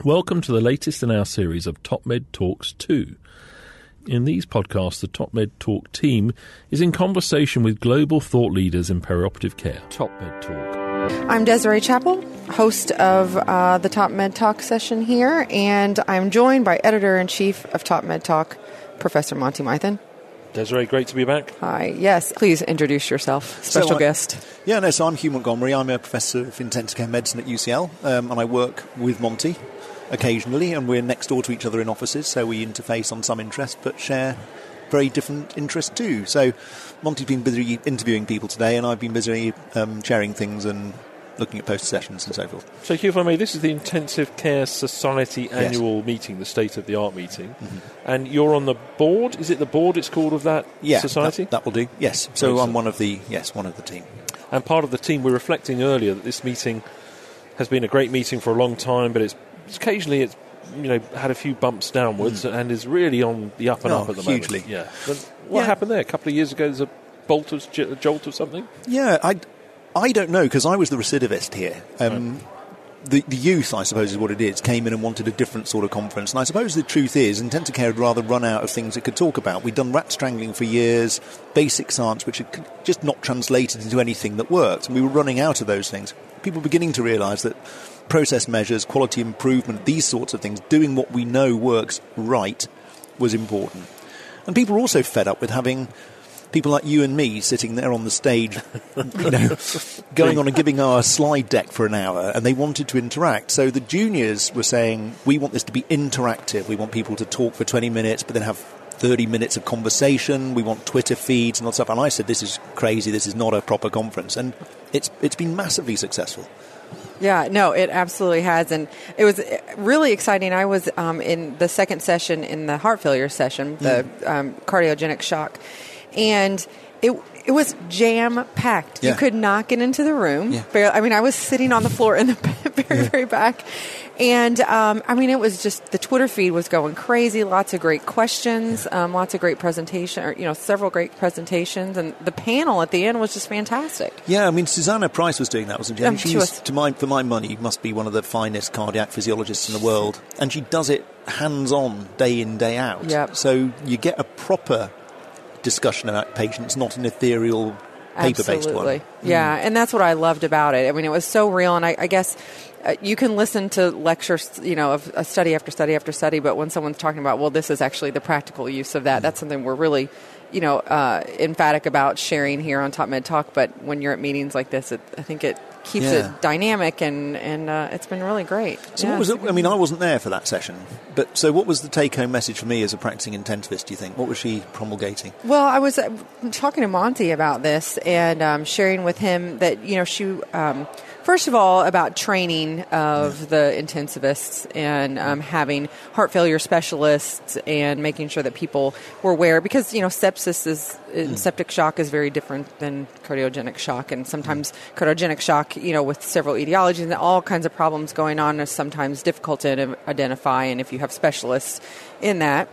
Welcome to the latest in our series of TopMedTalks 2. In these podcasts, the TopMedTalk team is in conversation with global thought leaders in perioperative care. TopMedTalk. I'm Desiree Chappell, host of the TopMedTalk session here, and I'm joined by Editor-in-Chief of TopMedTalk, Professor Monty Mythen. Desiree, great to be back. Hi, yes. Please introduce yourself, special guest. So I'm Hugh Montgomery. I'm a professor of intensive care medicine at UCL, and I work with Monty occasionally, and we're next door to each other in offices, so we interface on some interest, but share very different interests too. So Monty's been busy interviewing people today, and I've been busy sharing things and looking at poster sessions and so forth. So Hugh, if I may, this is the Intensive Care Society annual meeting, the state-of-the-art meeting, and you're on the board. Is it the board it's called of that society? That will do, yes. So I'm one of the team. And part of the team, we were reflecting earlier that this meeting has been a great meeting for a long time, but it's had a few bumps downwards and is really on the up and up at the hugely. moment. Yeah. But what happened there? A couple of years ago, there's a jolt of something? Yeah, I don't know, because I was the recidivist here. The youth, I suppose is what it is, came in and wanted a different sort of conference. And I suppose the truth is, intensive care had rather run out of things it could talk about. We'd done rat strangling for years, basic science, which had just not translated into anything that worked. And we were running out of those things. People were beginning to realise that process measures, quality improvement, these sorts of things, doing what we know works right, was important. And people were also fed up with having people like you and me sitting there on the stage, going on and giving our slide deck for an hour, and they wanted to interact. So the juniors were saying, we want this to be interactive. We want people to talk for 20 minutes, but then have 30 minutes of conversation. We want Twitter feeds and all that stuff. And I said, this is crazy. This is not a proper conference. And it's been massively successful. Yeah, no, it absolutely has, and it was really exciting. I was in the second session in the heart failure session, the cardiogenic shock, and it was jam-packed. You could not get into the room. I was sitting on the floor in the very, very back. And, it was just, the Twitter feed was going crazy. Lots of great questions, lots of great presentation, several great presentations. And the panel at the end was just fantastic. Yeah, Susanna Price was doing that, wasn't she? For my money, must be one of the finest cardiac physiologists in the world. And she does it hands-on, day in, day out. Yep. So you get a proper discussion about patients, not an ethereal paper-based one. Yeah, and that's what I loved about it. It was so real, and I guess you can listen to lectures, of a study after study after study, but when someone's talking about, well, this is actually the practical use of that, that's something we're really, emphatic about sharing here on TopMedTalk. But when you're at meetings like this, I think it keeps it dynamic, and it's been really great. So what was it? I wasn't there for that session, but so what was the take-home message for me as a practicing intensivist, do you think? What was she promulgating? Well, I was talking to Monty about this and sharing with him that, she... First of all, about training of the intensivists and having heart failure specialists and making sure that people were aware, because, sepsis septic shock is very different than cardiogenic shock, and sometimes cardiogenic shock, with several etiologies and all kinds of problems going on, is sometimes difficult to identify, and if you have specialists in that,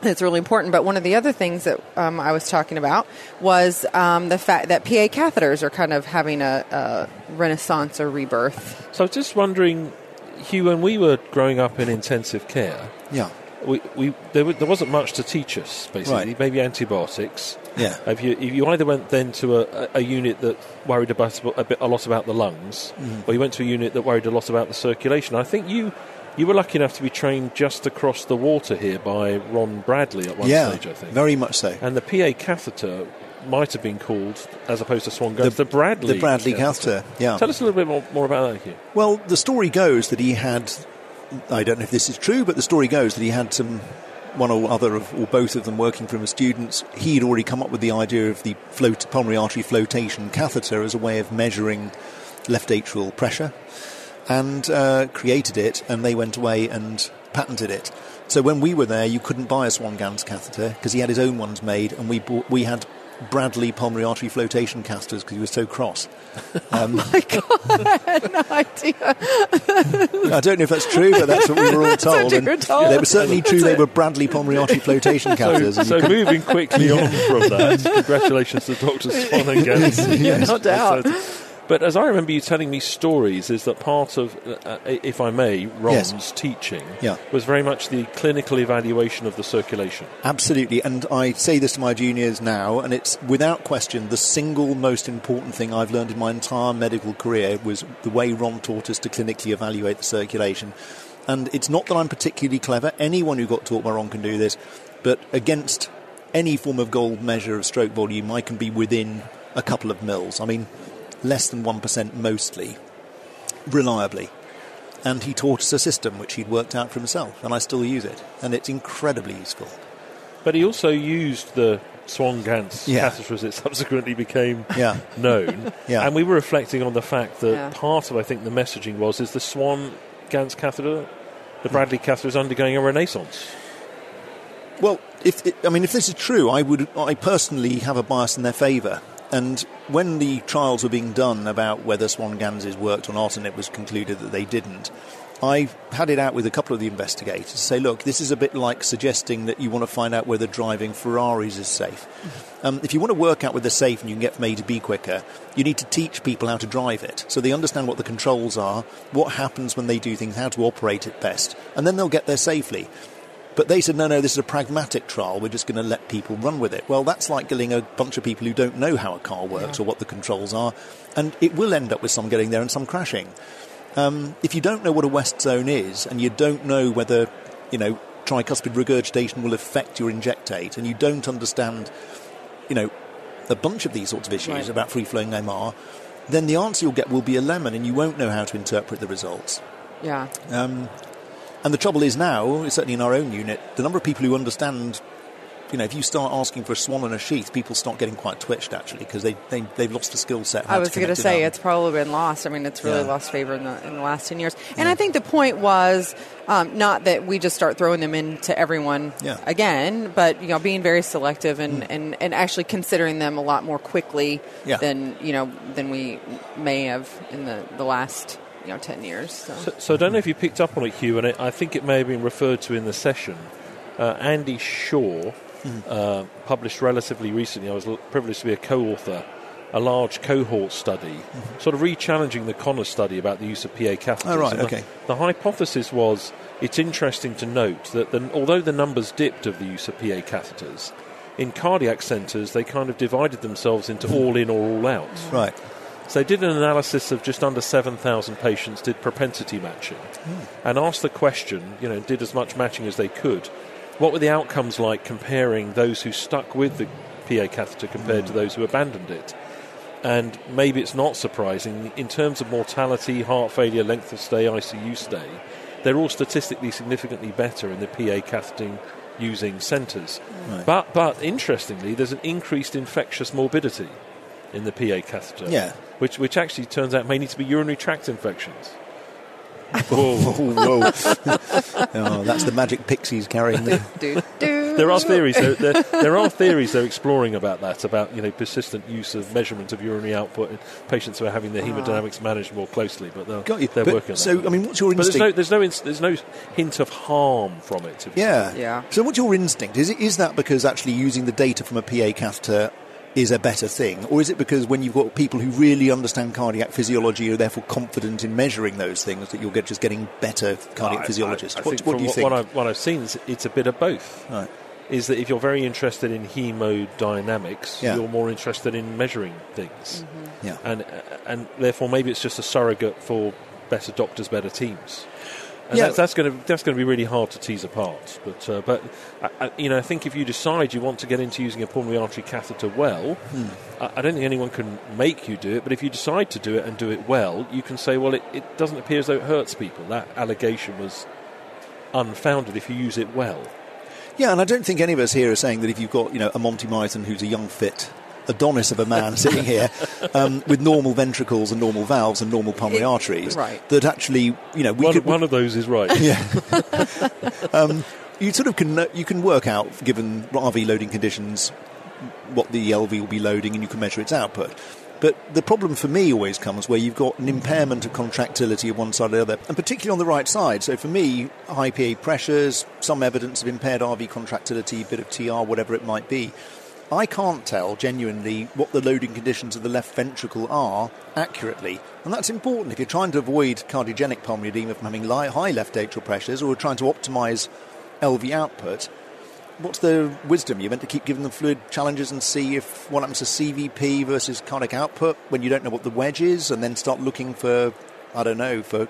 it's really important. But one of the other things that I was talking about was the fact that PA catheters are kind of having a renaissance or rebirth. So I was just wondering, Hugh, when we were growing up in intensive care, there wasn't much to teach us, basically. Right. Maybe antibiotics. Yeah. If you either went then to a unit that worried a lot about the lungs, or you went to a unit that worried a lot about the circulation. I think you were lucky enough to be trained just across the water here by Ron Bradley at one stage, I think. Very much so. And the PA catheter might have been called, as opposed to Swan Guns, the Bradley catheter. Yeah. Tell us a little bit more about that, Hugh. Well, the story goes that he had, I don't know if this is true, but the story goes that he had one or other or both of them working for him as students. He'd already come up with the idea of the pulmonary artery flotation catheter as a way of measuring left atrial pressure, and created it, and they went away and patented it. So when we were there, you couldn't buy a Swan-Ganz catheter because he had his own ones made, and we had Bradley pulmonary artery flotation catheters because he was so cross. Oh my God, I had no idea. I don't know if that's true, but that's what we were all told. That's what you were told. They were certainly true. They were Bradley pulmonary artery flotation catheters. So moving quickly on from that, congratulations to Dr. Swan and Ganz. No doubt. But as I remember you telling me stories, is that part of, if I may, Ron's teaching was very much the clinical evaluation of the circulation. Absolutely, and I say this to my juniors now, and it's without question the single most important thing I've learned in my entire medical career was the way Ron taught us to clinically evaluate the circulation. And it's not that I'm particularly clever. Anyone who got taught by Ron can do this, but against any form of gold measure of stroke volume, I can be within a couple of mils. I mean, less than 1% mostly, reliably. And he taught us a system which he'd worked out for himself, and I still use it, and it's incredibly useful. But he also used the Swan-Ganz catheter as it subsequently became known. And we were reflecting on the fact that part of, I think, the messaging is the Swan-Ganz catheter, the Bradley catheter, is undergoing a renaissance. Well, if this is true, I personally have a bias in their favour. And when the trials were being done about whether Swan-Ganses worked or not, and it was concluded that they didn't, I had it out with a couple of the investigators to say, look, this is a bit like suggesting that you want to find out whether driving Ferraris is safe. If you want to work out whether they're safe and you can get from A to B quicker, you need to teach people how to drive it, so they understand what the controls are, what happens when they do things, how to operate it best, and then they'll get there safely. But they said, no, this is a pragmatic trial. We're just going to let people run with it. Well, that's like getting a bunch of people who don't know how a car works or what the controls are. And it will end up with some getting there and some crashing. If you don't know what a West zone is and you don't know whether, tricuspid regurgitation will affect your injectate, and you don't understand, a bunch of these sorts of issues about free-flowing MR, then the answer you'll get will be a lemon and you won't know how to interpret the results. Yeah. And the trouble is now, certainly in our own unit, the number of people who understand, if you start asking for a swan and a sheath, people start getting quite twitched, actually, because they've lost the skill set. I was going to say, it's probably been lost. I mean, it's really lost favor in the last 10 years. And I think the point was not that we just start throwing them into everyone again, but, being very selective and actually considering them a lot more quickly than we may have in the last 10 years. So I don't know if you picked up on it, Hugh, and I think it may have been referred to in the session. Andy Shaw published relatively recently, I was privileged to be a co-author, a large cohort study, sort of re-challenging the Connor study about the use of PA catheters. Oh, right, okay. The hypothesis was, it's interesting to note that although the numbers dipped of the use of PA catheters, in cardiac centres they kind of divided themselves into all in or all out. Right. So they did an analysis of just under 7,000 patients, did propensity matching, and asked the question, did as much matching as they could. What were the outcomes like comparing those who stuck with the PA catheter compared to those who abandoned it? And maybe it's not surprising, in terms of mortality, heart failure, length of stay, ICU stay, they're all statistically significantly better in the PA catheting using centres. Right. But interestingly, there's an increased infectious morbidity in the PA catheter, which actually turns out may need to be urinary tract infections. Whoa. That's the magic pixies carrying them. There are theories. There are theories they're exploring about that, about persistent use of measurement of urinary output in patients who are having their hemodynamics managed more closely. But they're working on that. So, what's your instinct? But there's no hint of harm from it. So, what's your instinct? Is that because actually using the data from a PA catheter is a better thing, or is it because when you've got people who really understand cardiac physiology are therefore confident in measuring those things that you'll get just getting better cardiac physiologists? What do you think? What I've seen is it's a bit of both. Right. Is that if you're very interested in hemodynamics, you're more interested in measuring things, and therefore maybe it's just a surrogate for better doctors, better teams. And that's going to be really hard to tease apart. But I think if you decide you want to get into using a pulmonary artery catheter well, I don't think anyone can make you do it. But if you decide to do it and do it well, you can say, well, it doesn't appear as though it hurts people. That allegation was unfounded if you use it well. Yeah, and I don't think any of us here are saying that if you've got a Monty Mythen who's a young, fit Adonis of a man sitting here with normal ventricles and normal valves and normal pulmonary arteries, that actually, one of those is right. You sort of can work out, given RV loading conditions, what the LV will be loading, and you can measure its output. But the problem for me always comes where you've got an impairment of contractility of one side or the other, and particularly on the right side. So for me, high PA pressures, some evidence of impaired RV contractility, a bit of TR, whatever it might be. I can't tell genuinely what the loading conditions of the left ventricle are accurately. And that's important if you're trying to avoid cardiogenic pulmonary edema from having high left atrial pressures or trying to optimise LV output. What's the wisdom? You're meant to keep giving them fluid challenges and see if what happens to CVP versus cardiac output when you don't know what the wedge is, and then start looking for, I don't know, for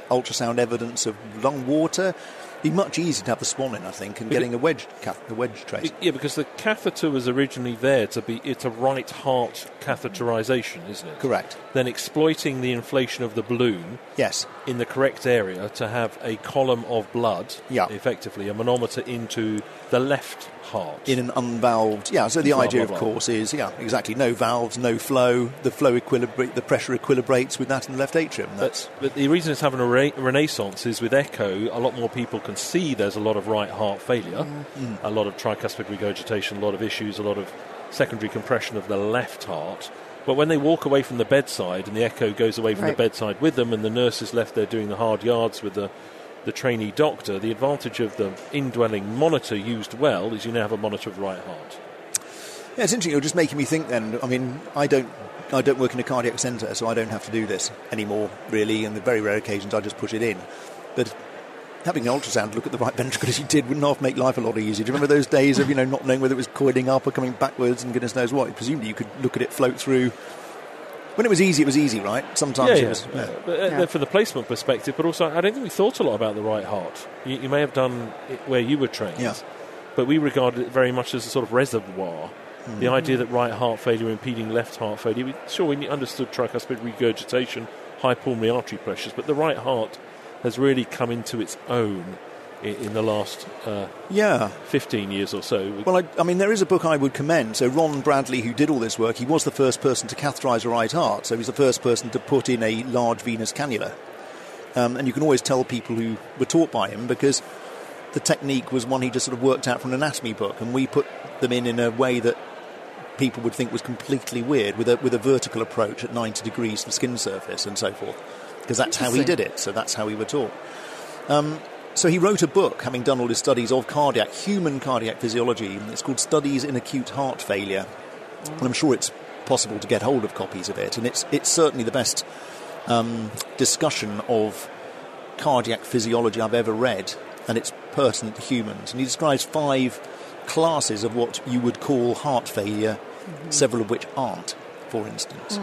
ultrasound evidence of lung water. It'd be much easier to have the swan in, I think, and getting a wedge trace. Yeah, because the catheter was originally there it's a right heart catheterization, isn't it? Correct. Then exploiting the inflation of the balloon Yes. in the correct area to have a column of blood, effectively, a manometer into the left heart. In an unvalved, so the idea, of course, is, exactly, no valves, no flow, the pressure equilibrates with that in the left atrium. But the reason it's having a renaissance is with echo, a lot more people can see there's a lot of right heart failure, a lot of tricuspid regurgitation, a lot of issues, a lot of secondary compression of the left heart. But when they walk away from the bedside and the echo goes away from the bedside with them and the nurse is left there doing the hard yards with the trainee doctor, the advantage of the indwelling monitor used well is you now have a monitor of the right heart. Yeah, it's interesting. You're just making me think then. I mean, I don't work in a cardiac centre, so I don't have to do this anymore, really. And the very rare occasions I just push it in. But having an ultrasound to look at the right ventricle as you did would not make life a lot easier. Do you remember those days of, not knowing whether it was coiling up or coming backwards and goodness knows what? Presumably you could look at it float through. When it was easy, right? Sometimes it was... But from the placement perspective, but also I don't think we thought a lot about the right heart. You may have done it where you were trained, but we regarded it very much as a sort of reservoir. Mm-hmm. The idea that right heart failure impeding left heart failure, we understood tricuspid regurgitation, high pulmonary artery pressures, but the right heart has really come into its own in the last 15 years or so. Well, I mean, there is a book I would commend. So Ron Bradley, who did all this work, he was the first person to catheterise a right heart. So he's the first person to put in a large venous cannula. And you can always tell people who were taught by him because the technique was one he just sort of worked out from an anatomy book. And we put them in a way that people would think was completely weird, with a vertical approach at 90 degrees to the skin surface and so forth. Because that's how he did it. So that's how we were taught. So he wrote a book, having done all his studies of human cardiac physiology. It's called Studies in Acute Heart Failure. And I'm sure it's possible to get hold of copies of it. And it's certainly the best discussion of cardiac physiology I've ever read. And it's pertinent to humans. And he describes 5 classes of what you would call heart failure, several of which aren't, for instance.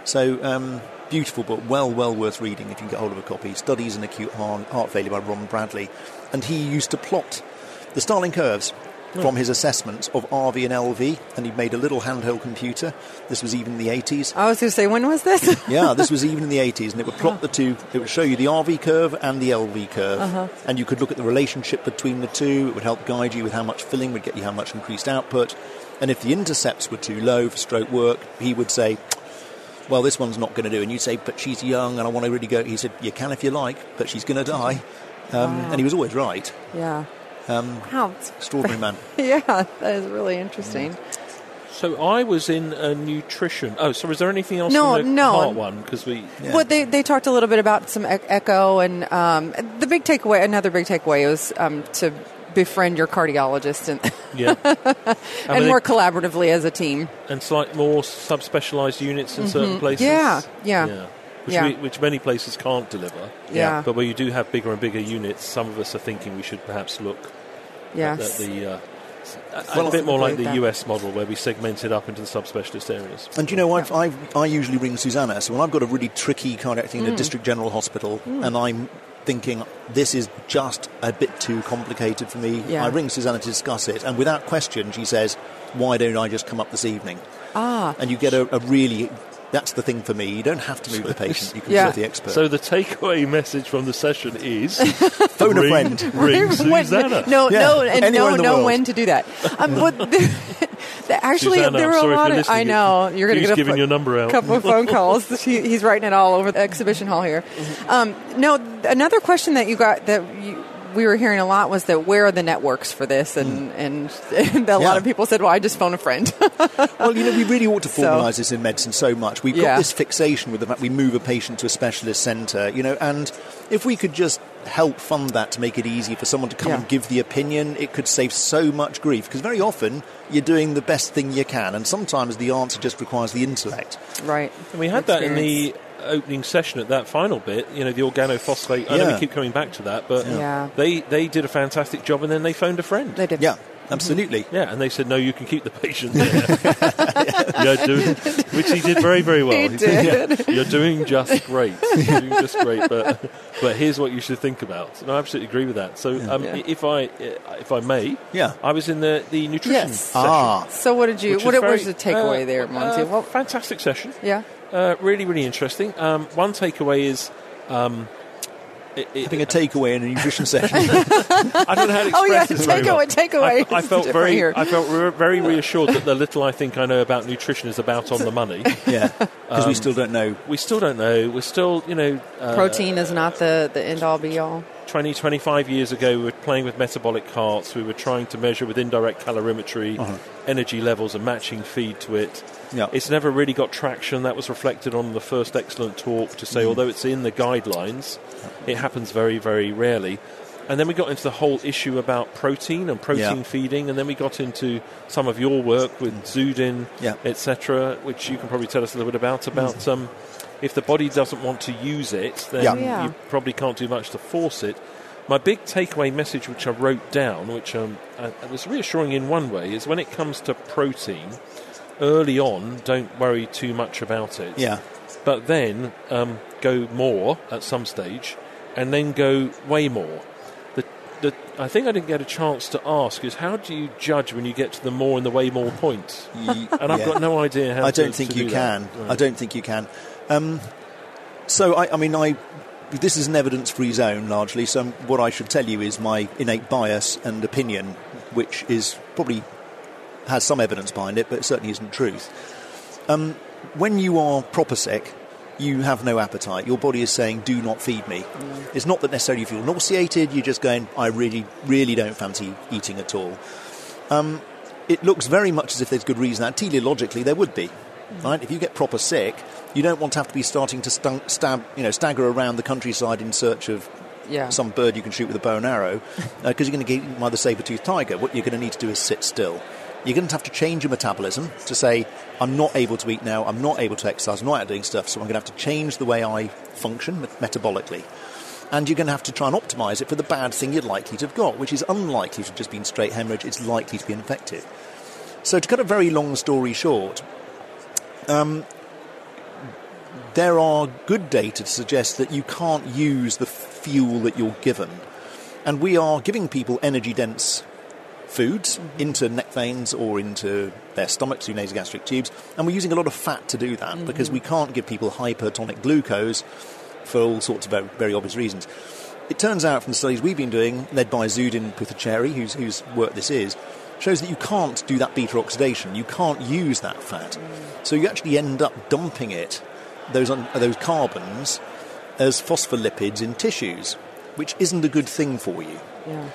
So... beautiful book, well worth reading if you can get hold of a copy. Studies in Acute Heart Failure by Ron Bradley. And he used to plot the Starling curves from his assessments of RV and LV, and he made a little handheld computer. This was even in the 80s. I was going to say, when was this? This was even in the 80s, and it would plot the two. It would show you the RV curve and the LV curve, and you could look at the relationship between the two. It would help guide you with how much filling would get you how much increased output. And if the intercepts were too low for stroke work, he would say, well, this one's not going to do. And you'd say, but she's young and I want to really go. He said, you can if you like, but she's going to die. And he was always right. Yeah. Extraordinary man. Yeah, that is really interesting. So I was in a nutrition... Oh, so is there anything else in the heart one? Because Well, they talked a little bit about some echo, and the big takeaway, another big takeaway was to befriend your cardiologist and and work collaboratively as a team. And slightly more subspecialised units in certain places. Which many places can't deliver. Yeah. But where you do have bigger and bigger units, some of us are thinking we should perhaps look at the... a bit more like the US model where we segment it up into the subspecialist areas. And I usually ring Susanna. So when I've got a really tricky cardiac thing in a district general hospital and I'm thinking this is just a bit too complicated for me, I ring Susanna to discuss it, and without question she says, why don't I just come up this evening? And you get a really... That's the thing for me. You don't have to move the patient. You can serve the expert. So the takeaway message from the session is... phone a friend. Ring Susanna. Know when to do that. Actually, Susanna, there were a lot of... I know. You're going to get giving your number out. Couple of phone calls. He's writing it all over the exhibition hall here. Another question that you got that we were hearing a lot was that where are the networks for this? And a lot of people said, well, I just phone a friend. Well, we really ought to formalise this in medicine so much. We've got this fixation with the fact we move a patient to a specialist centre, and if we could just help fund that to make it easy for someone to come and give the opinion, it could save so much grief. Because very often you're doing the best thing you can, and sometimes the answer just requires the intellect. Right. And we had that in the opening session at that final bit, the organophosphate. I know we keep coming back to that, but they did a fantastic job, and then they phoned a friend. They did. Yeah. Absolutely. Yeah, and they said, no, you can keep the patient there. Which he did very, very well. He did. Said, you're doing just great. You're doing just great, but here's what you should think about. And I absolutely agree with that. So if I may, I was in the nutrition session. So what was the takeaway there, Monty? Fantastic session. Yeah. Really, really interesting. One takeaway is... having a takeaway in a nutrition session. I don't know how to express this very well. Takeaway. I felt very reassured that the little I think I know about nutrition is about on the money. Yeah, because we still don't know. We still don't know. We're still, protein is not the end-all, be-all. 20, 25 years ago, we were playing with metabolic carts. We were trying to measure with indirect calorimetry energy levels and matching feed to it. Yeah. It's never really got traction. That was reflected on the first excellent talk to say, although it's in the guidelines, it happens very, very rarely. And then we got into the whole issue about protein and protein feeding, and then we got into some of your work with Zudin, etc., which you can probably tell us a little bit about if the body doesn't want to use it, then you probably can't do much to force it. My big takeaway message, which I wrote down, which was reassuring in one way, is when it comes to protein, early on, don't worry too much about it. Yeah. But then go more at some stage, and then go way more. I think I didn't get a chance to ask is how do you judge when you get to the more and the way more points? And I've got no idea how. I don't think you can. I don't think you can. So I mean, this is an evidence-free zone largely. So what I should tell you is my innate bias and opinion, which is probably has some evidence behind it, but it certainly isn't truth. When you are proper sick, you have no appetite. Your body is saying, do not feed me. It's not that necessarily you feel nauseated, you're just going, I really, really don't fancy eating at all. It looks very much as if there's good reason. Now, teleologically, there would be. Right? If you get proper sick, you don't want to have to be starting to stagger around the countryside in search of some bird you can shoot with a bow and arrow, because you're going to get eaten by the saber-toothed tiger. What you're going to need to do is sit still. You're going to have to change your metabolism to say, I'm not able to eat now, I'm not able to exercise, I'm not out doing stuff, so I'm going to have to change the way I function metabolically. And you're going to have to try and optimise it for the bad thing you're likely to have got, which is unlikely to have just been straight hemorrhage, it's likely to be infected. So to cut a very long story short, there are good data to suggest that you can't use the fuel that you're given. And we are giving people energy-dense foods into neck veins or into their stomachs through nasogastric tubes, and we're using a lot of fat to do that because we can't give people hypertonic glucose for all sorts of very, very obvious reasons. It turns out from the studies we've been doing, led by Zudin Puthacheri, whose work this is, shows that you can't do that beta oxidation. You can't use that fat. So you actually end up dumping those carbons as phospholipids in tissues, which isn't a good thing for you. Yeah.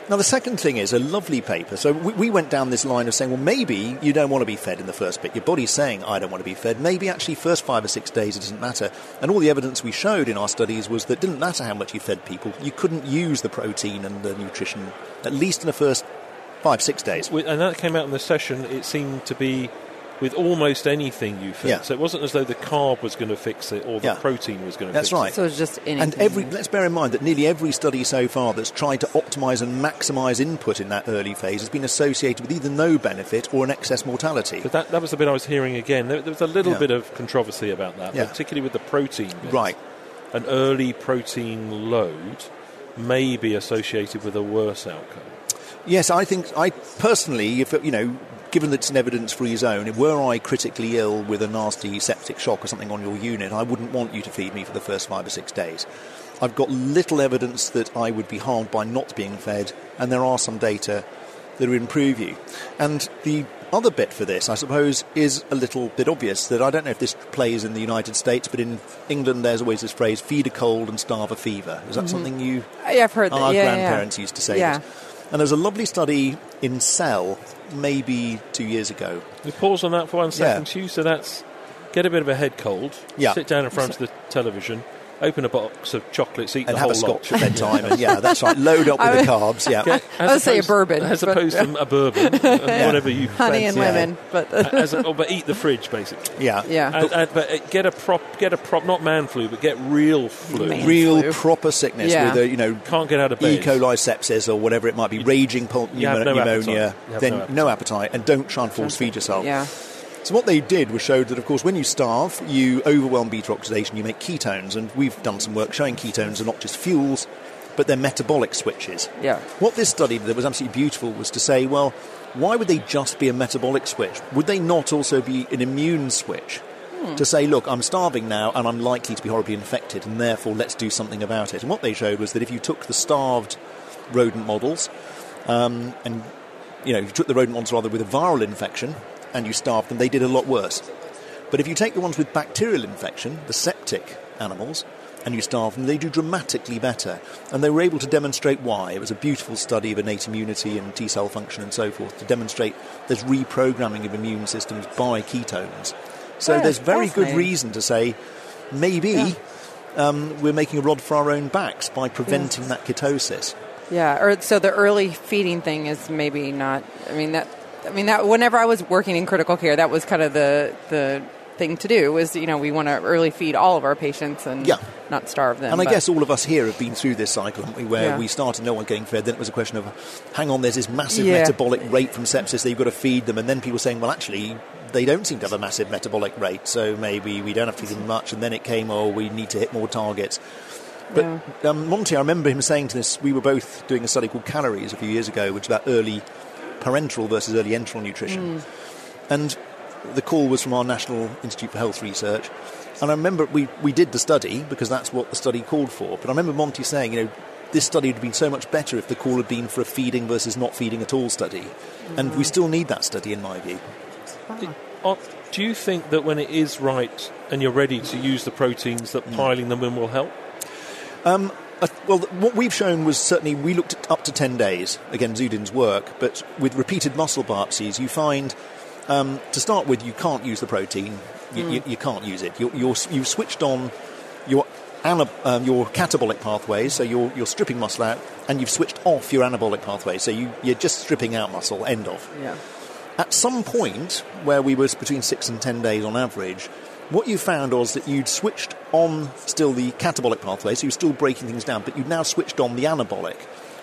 Now, the second thing is a lovely paper. So we went down this line of saying, well, maybe you don't want to be fed in the first bit. Your body's saying, I don't want to be fed. Maybe actually first 5 or 6 days it doesn't matter. And all the evidence we showed in our studies was that it didn't matter how much you fed people. You couldn't use the protein and the nutrition, at least in the first 5-6 days. And that came out in the session. It seemed to be with almost anything you fed. Yeah. So it wasn't as though the carb was going to fix it or the protein was going to fix it. That's right. So it's just anything. And let's bear in mind that nearly every study so far that's tried to optimise and maximise input in that early phase has been associated with either no benefit or an excess mortality. But that was the bit I was hearing again. There was a little bit of controversy about that, particularly with the protein bit. Right. An early protein load may be associated with a worse outcome. Yes, I personally, given that it's an evidence-free zone, were I critically ill with a nasty septic shock or something on your unit, I wouldn't want you to feed me for the first 5 or 6 days. I've got little evidence that I would be harmed by not being fed, and there are some data that would improve you. And the other bit for this, I suppose, is a little bit obvious, that I don't know if this plays in the United States, but in England there's always this phrase, feed a cold and starve a fever. Is that something you... Yeah, I've heard that. Our grandparents used to say this. And there's a lovely study in Cell, maybe 2 years ago. We pause on that for 1 second, Hugh. So that's get a bit of a head cold, sit down in front of the television, open a box of chocolates, eat and the have whole a lot. scotch at bedtime. And yeah, that's right. Load up with the carbs. Yeah. I would say a bourbon. As opposed to a bourbon, whatever you honey fancy. and lemon. But but eat the fridge, basically. Yeah. But get a prop, not man flu, but get real flu. Real proper sickness with can't get out of bed. E. coli sepsis or whatever it might be, raging pneumonia, then no appetite, and don't try and force feed yourself. Yeah. So what they did was showed that, of course, when you starve, you overwhelm beta oxidation, you make ketones, and we've done some work showing ketones are not just fuels, but they're metabolic switches. Yeah. What this study that was absolutely beautiful was to say, well, why would they just be a metabolic switch? Would they not also be an immune switch? To say, look, I'm starving now and I'm likely to be horribly infected, and therefore let's do something about it. And what they showed was that if you took the starved rodent models, and you took the rodent models rather with a viral infection and you starved them, they did a lot worse. But if you take the ones with bacterial infection, the septic animals, and you starve them, they do dramatically better. And they were able to demonstrate why. It was a beautiful study of innate immunity and T-cell function and so forth, to demonstrate there's reprogramming of immune systems by ketones. So there's very good reason to say maybe we're making a rod for our own backs by preventing that ketosis. Yeah, so the early feeding thing is maybe not. I mean that whenever I was working in critical care, that was kind of the thing to do. Was we want to early feed all of our patients and not starve them. And I guess all of us here have been through this cycle, haven't we? Where we started no one getting fed, then it was a question of, hang on, there's this massive metabolic rate from sepsis that you've got to feed them, and then people saying, well, actually, they don't seem to have a massive metabolic rate, so maybe we don't have to feed them much. And then it came, we need to hit more targets. But Monty, I remember him saying to this, we were both doing a study called Calories a few years ago, which is about early parenteral versus early enteral nutrition. And the call was from our National Institute for Health Research. And I remember we did the study because that's what the study called for. But I remember Monty saying, this study would have been so much better if the call had been for a feeding versus not feeding at all study. And we still need that study, in my view. Do you think that when it is right and you're ready to use the proteins, that piling them in will help? Well, what we've shown was certainly we looked at up to 10 days, again, Zudin's work, but with repeated muscle biopsies, you find, to start with, you can't use the protein. You can't use it. You've switched on your catabolic pathways, so you're stripping muscle out, and you've switched off your anabolic pathways, so you're just stripping out muscle, end of. Yeah. At some point, where we were between 6 and 10 days on average, what you found was that you'd switched on still the catabolic pathway, so you're still breaking things down, but you'd now switched on the anabolic.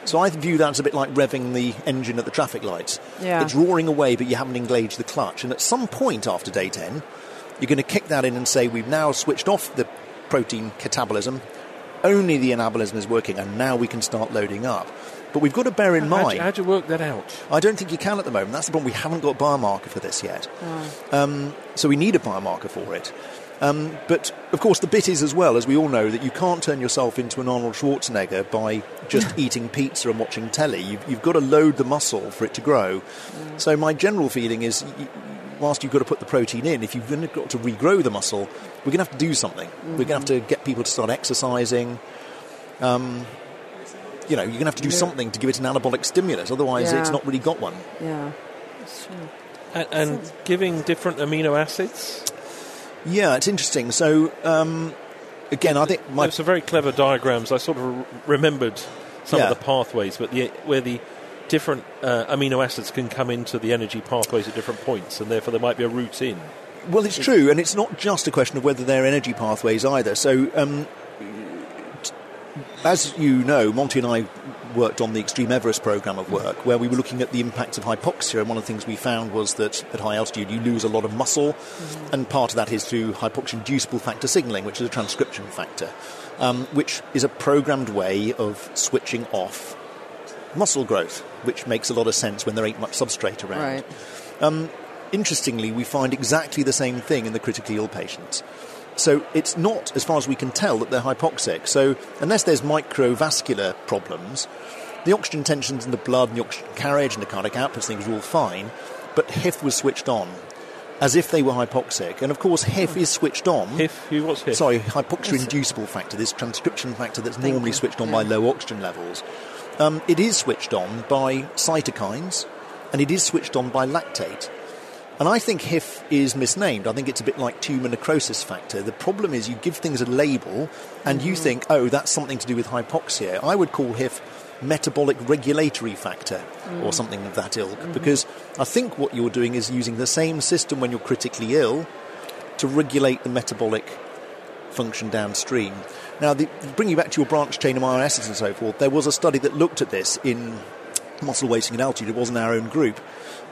So I view that as a bit like revving the engine at the traffic lights. Yeah. It's roaring away, but you haven't engaged the clutch. And at some point after day 10, you're going to kick that in and say, we've now switched off the protein catabolism, only the anabolism is working, and now we can start loading up. But we've got to bear in mind... How do you work that out? I don't think you can at the moment. That's the problem. We haven't got a biomarker for this yet. So we need a biomarker for it. But, of course, the bit is as well, as we all know, that you can't turn yourself into an Arnold Schwarzenegger by just eating pizza and watching telly. You've got to load the muscle for it to grow. So my general feeling is, whilst you've got to put the protein in, if you've got to regrow the muscle, we're going to have to do something. We're going to have to get people to start exercising. You're going to have to do something to give it an anabolic stimulus. Otherwise, it's not really got one. Yeah, that's true. And giving different amino acids? Yeah, it's interesting. So, again, I think... There's some very clever diagrams. I sort of remembered some of the pathways, but where the different amino acids can come into the energy pathways at different points, and therefore there might be a route in. Well, it's true, and it's not just a question of whether they're energy pathways either. So, as you know, Monty and I worked on the Extreme Everest programme of work, where we were looking at the impacts of hypoxia, and one of the things we found was that at high altitude you lose a lot of muscle, and part of that is through hypoxia-inducible factor signalling, which is a transcription factor, which is a programmed way of switching off muscle growth, which makes a lot of sense when there ain't much substrate around. Right. Interestingly, we find exactly the same thing in the critically ill patients. So it's not, as far as we can tell, that they're hypoxic. So unless there's microvascular problems, the oxygen tensions in the blood and the oxygen carriage and the cardiac outputs, things were all fine, but HIF was switched on, as if they were hypoxic. And of course, HIF is switched on. What's HIF? Sorry, hypoxia-inducible factor, this transcription factor that's normally switched on by low oxygen levels. It is switched on by cytokines, and it is switched on by lactate. And I think HIF is misnamed. I think it's a bit like tumour necrosis factor. The problem is you give things a label and you think, oh, that's something to do with hypoxia. I would call HIF metabolic regulatory factor or something of that ilk, because I think what you're doing is using the same system when you're critically ill to regulate the metabolic function downstream. Now, bring you back to your branch chain amino acids and so forth, there was a study that looked at this in muscle wasting at altitude. It wasn't our own group.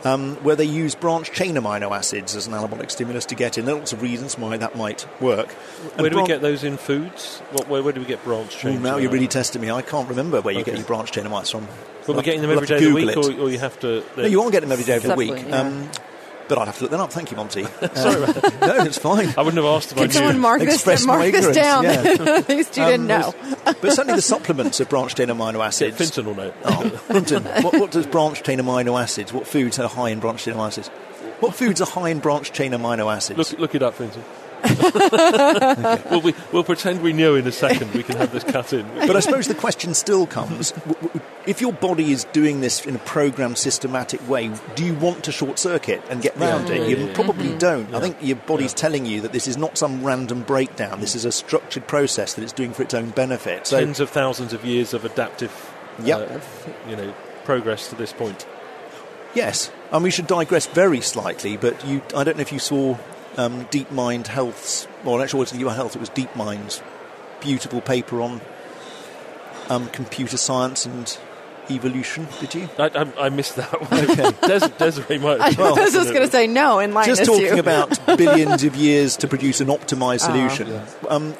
Where they use branch chain amino acids as an anabolic stimulus to get in. There are lots of reasons why that might work. Where do we get those in foods? Where do we get branch chain? Now you're really testing me. I can't remember where you get your branch chain amino acids from. But we're getting them every day of the week, or you have to... No, you aren't getting them every day of the week. Yeah. But I'd have to look that up. Thank you, Monty. Sorry about that. No, it's fine. I wouldn't have asked if I Can someone mark this down? Yeah. At least you didn't know. But certainly the supplements of branch chain amino acids. Finton will know. Oh, Finton, what does branch chain amino acids? What foods are high in branch chain amino acids? What foods are high in branch chain amino acids? Look it up, Finton. Okay. We'll pretend we know in a second. We can have this cut in. But I suppose the question still comes, if your body is doing this in a programmed, systematic way, do you want to short-circuit and get round it? You probably don't. Yeah. I think your body's telling you that this is not some random breakdown. This is a structured process that it's doing for its own benefit. So, tens of thousands of years of adaptive progress to this point. Yes. And we should digress very slightly, but I don't know if you saw... DeepMind Health's, well, actually, it wasn't Health, it was DeepMind's beautiful paper on computer science and evolution. Did you? I missed that one. Okay. Desiree might have. I was just going to say no, just talking about billions of years to produce an optimised solution.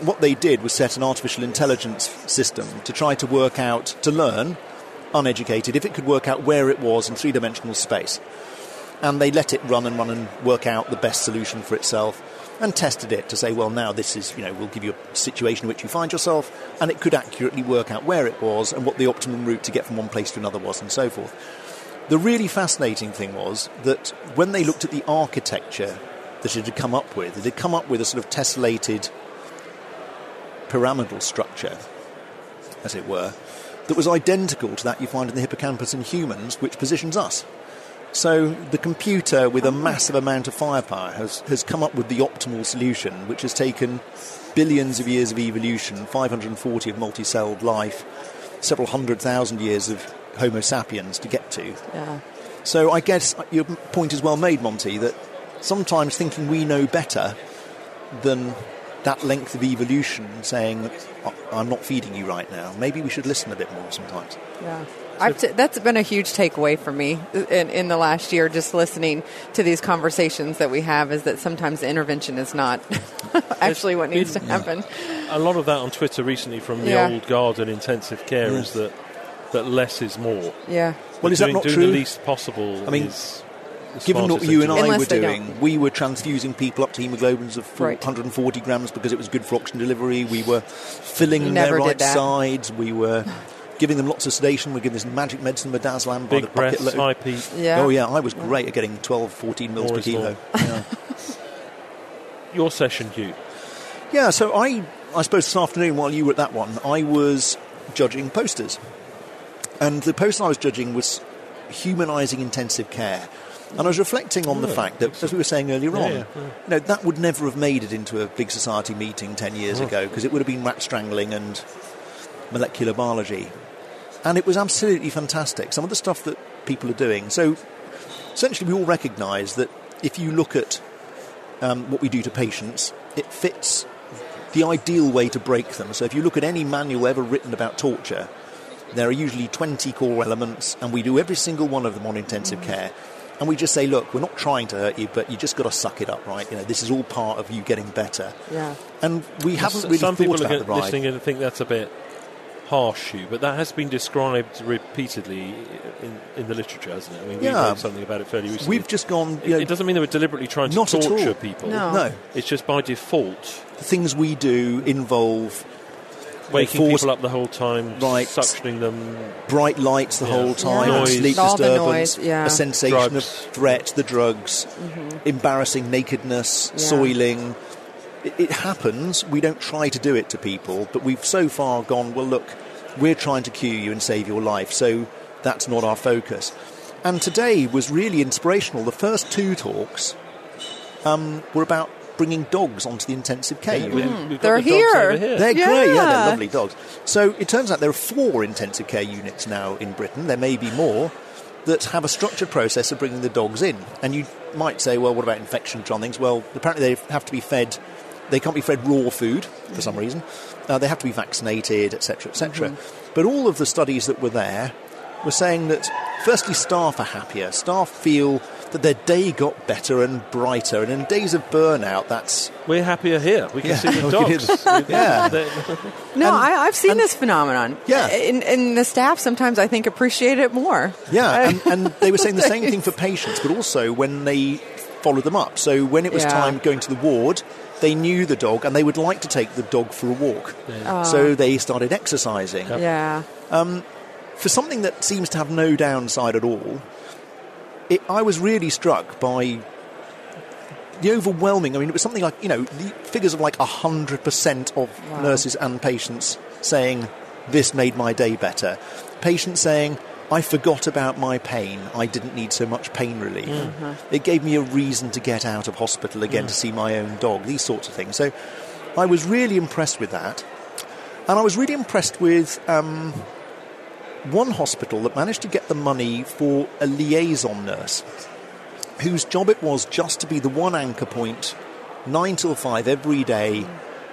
What they did was set an artificial intelligence system to try to work out, to learn, uneducated, if it could work out where it was in three-dimensional space. And they let it run and work out the best solution for itself and tested it to say, well, now this is, we'll give you a situation in which you find yourself, and it could accurately work out where it was and what the optimum route to get from one place to another was and so forth. The really fascinating thing was that when they looked at the architecture that it had come up with, it had come up with a sort of tessellated pyramidal structure, as it were, that was identical to that you find in the hippocampus in humans, which positions us. So the computer, with a massive amount of firepower, has come up with the optimal solution, which has taken billions of years of evolution, 540 of multi-celled life, several 100,000 years of Homo sapiens to get to. Yeah. So I guess your point is well made, Monty, that sometimes thinking we know better than that length of evolution, saying, I'm not feeding you right now, maybe we should listen a bit more sometimes. Yeah. That's been a huge takeaway for me in the last year, just listening to these conversations that we have, is that sometimes the intervention is not actually what needs to happen. A lot of that on Twitter recently from the old guard in intensive care is that less is more. Yeah. Well, is that not true? Doing the least possible is given what you and I were doing, we were transfusing people up to hemoglobins of 140 grams because it was good for oxygen delivery. We were filling their right sides. We were... giving them lots of sedation. We're giving this magic medicine, midazolam, by the bucket load. High peak. Yeah. Oh, yeah, I was great at getting 12, 14 mils per kilo. Yeah. Your session, Hugh. Yeah, so I suppose this afternoon, while you were at that one, I was judging posters. And the poster I was judging was humanizing intensive care. And I was reflecting on the fact that, as we were saying earlier on, that would never have made it into a big society meeting 10 years ago, because it would have been rat strangling and molecular biology. And it was absolutely fantastic, some of the stuff that people are doing. So essentially we all recognise that if you look at what we do to patients, it fits the ideal way to break them. So if you look at any manual ever written about torture, there are usually 20 core elements, and we do every single one of them on intensive care. And we just say, look, we're not trying to hurt you, but you just got to suck it up, right? This is all part of you getting better. Yeah. And we haven't really thought about the ride. Some people are listening and think that's a bit harsh, but that has been described repeatedly in the literature, hasn't it? I mean, we learned something about it fairly recently. We've just gone... it doesn't mean they were deliberately trying to torture people. No. It's just by default. The things we do involve... waking people up the whole time, suctioning them... bright lights the whole time, sleep disturbance, a sensation of threat, the drugs, embarrassing nakedness, soiling... It happens. We don't try to do it to people, but we've so far gone, well, look, we're trying to cure you and save your life, so that's not our focus. And today was really inspirational. The first 2 talks were about bringing dogs onto the intensive care unit. They're the dogs over here. They're Yeah. great, yeah, they're lovely dogs. So it turns out there are 4 intensive care units now in Britain, there may be more, that have a structured process of bringing the dogs in. And you might say, well, what about infection control things? Well, apparently they have to be fed, they can't be fed raw food for some reason. They have to be vaccinated, etc., etc. But all of the studies that were there were saying that, firstly, staff are happier. Staff feel that their day got better and brighter. And in days of burnout, that's... We're happier here. We can see the dogs. No, I've seen this phenomenon. Yeah. And the staff sometimes, I think, appreciate it more. Yeah, and they were saying the same thing for patients, but also when they followed them up. So when it was time going to the ward, they knew the dog and they would like to take the dog for a walk. Yeah. So they started exercising. Yeah. For something that seems to have no downside at all, I was really struck by the overwhelming... I mean, it was something like, the figures of like 100% of nurses and patients saying, this made my day better. Patients saying, I forgot about my pain. I didn't need so much pain relief. It gave me a reason to get out of hospital again to see my own dog, these sorts of things. So I was really impressed with that. And I was really impressed with... one hospital that managed to get the money for a liaison nurse whose job it was just to be the one anchor point 9 till 5 every day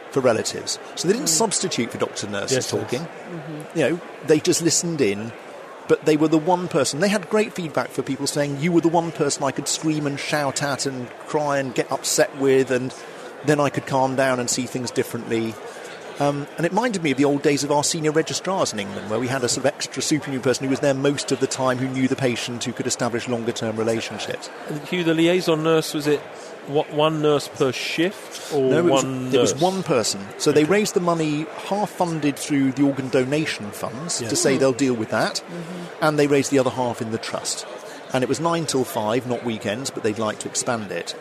for relatives. So they didn't substitute for doctors and nurses talking. They just listened in, but they were the one person. They had great feedback for people saying, you were the one person I could scream and shout at and cry and get upset with, and then I could calm down and see things differently. And it reminded me of the old days of our senior registrars in England, where we had a sort of extra supernumerary person who was there most of the time, who knew the patient, who could establish longer-term relationships. Hugh, the liaison nurse, was it one nurse per shift? Or no, it was one person. So they raised the money half-funded through the organ donation funds to say they'll deal with that, and they raised the other half in the trust. And it was 9 till 5, not weekends, but they'd like to expand it.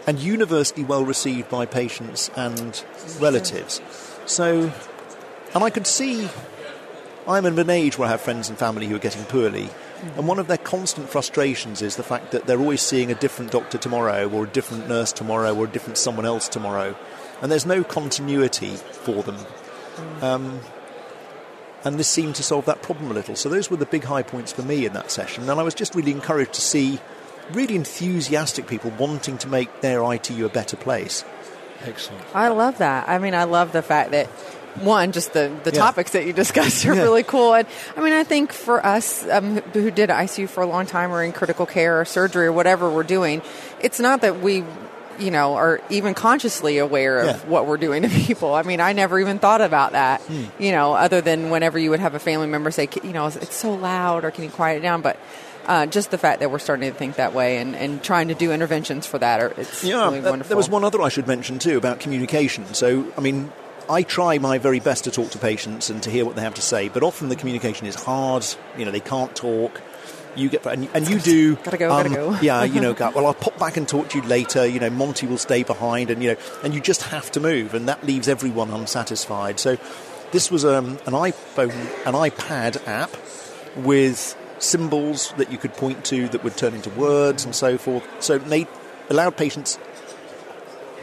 And universally well received by patients and relatives. So, and I could see, I'm of an age where I have friends and family who are getting poorly, and one of their constant frustrations is the fact that they're always seeing a different doctor tomorrow, or a different nurse tomorrow, or a different someone else tomorrow, and there's no continuity for them. And this seemed to solve that problem a little. So those were the big high points for me in that session, and I was just really encouraged to see really enthusiastic people wanting to make their ITU a better place. Excellent. I love that. I mean, I love the fact that, one, just the topics that you discussed are really cool. And I mean, I think for us who did ICU for a long time, or in critical care or surgery or whatever we're doing, it's not that we, are even consciously aware of what we're doing to people. I mean, I never even thought about that, other than whenever you would have a family member say, it's so loud, or can you quiet it down? But just the fact that we're starting to think that way and trying to do interventions for that, it's really wonderful. There was one other I should mention too about communication. So, I mean, I try my very best to talk to patients and to hear what they have to say, but often the communication is hard. They can't talk. You get and you do. Gotta go. Yeah, well, I'll pop back and talk to you later. Monty will stay behind, and you just have to move, and that leaves everyone unsatisfied. So, this was an iPad app with symbols that you could point to that would turn into words and so forth. So they allowed patients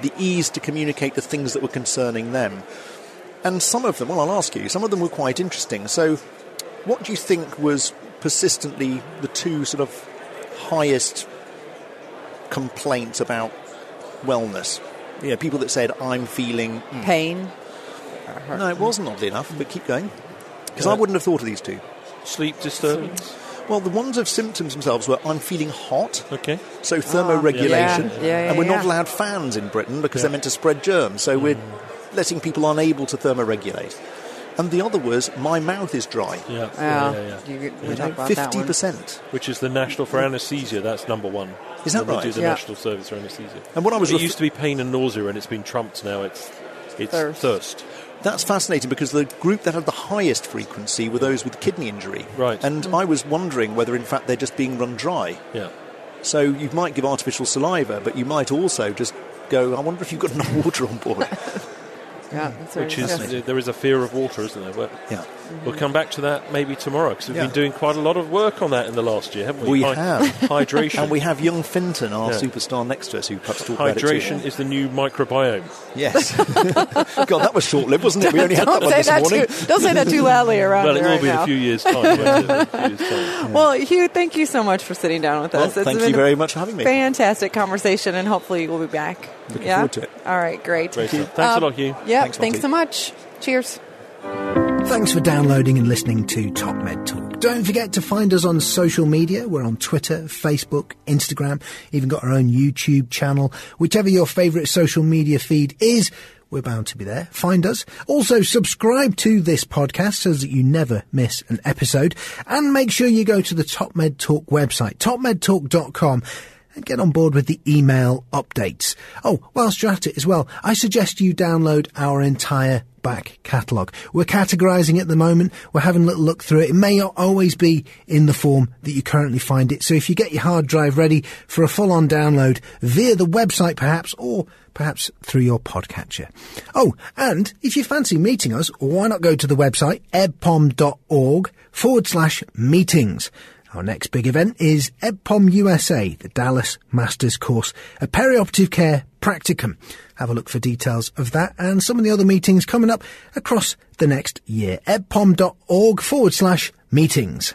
the ease to communicate the things that were concerning them. And some of them, I'll ask you, some of them were quite interesting. So what do you think was persistently the 2 sort of highest complaints about wellness? People that said, I'm feeling... pain? No, it wasn't, oddly enough, but keep going. Because I wouldn't have thought of these 2. Sleep disturbance? Well, the ones of symptoms themselves were, I'm feeling hot. Okay. So thermoregulation. And we're not allowed fans in Britain because they're meant to spread germs. So we're letting people unable to thermoregulate. And the other was, my mouth is dry. We talk about 50%. Which is the National for Anaesthesia. That's number 1. Is that right? They do the National Service for Anaesthesia. And what I was it used to be pain and nausea, and it's been trumped now. It's thirst. That's fascinating, because the group that had the highest frequency were those with kidney injury. Right. And I was wondering whether, in fact, they're just being run dry. Yeah. So you might give artificial saliva, but you might also just go, I wonder if you've got enough water on board. There is a fear of water, isn't there? Yeah. We'll come back to that maybe tomorrow, because we've been doing quite a lot of work on that in the last year, haven't we? We have. Hydration. And we have young Finton, our superstar next to us, who perhaps talk about it too. Hydration is the new microbiome. Yes. God, that was short-lived, wasn't it? We only had that one this morning. Don't say that too loudly around Well, me it will right be in now. a few years' time. Won't it? In a few years' time. Well, Hugh, thank you so much for sitting down with us. Well, thank you very much for having me. Fantastic conversation, and hopefully we'll be back. Looking forward to it. All right, great. Great stuff. Thanks a lot, Hugh. Yeah, Thanks, thanks Monty. so much. Cheers. Thanks for downloading and listening to Top Med Talk. Don't forget to find us on social media. We're on Twitter, Facebook, Instagram, even got our own YouTube channel. Whichever your favourite social media feed is, we're bound to be there. Find us. Also, subscribe to this podcast so that you never miss an episode. And make sure you go to the Top Med Talk website, topmedtalk.com, and get on board with the email updates. Oh, whilst you're at it as well, I suggest you download our entire back catalogue. We're categorising at the moment. We're having a little look through it. It may not always be in the form that you currently find it. So if you get your hard drive ready for a full-on download via the website perhaps, or perhaps through your podcatcher. Oh, and if you fancy meeting us, why not go to the website ebpom.org/meetings. Our next big event is EBPOM USA, the Dallas Masters Course, a perioperative care practicum. Have a look for details of that and some of the other meetings coming up across the next year. ebpom.org/meetings.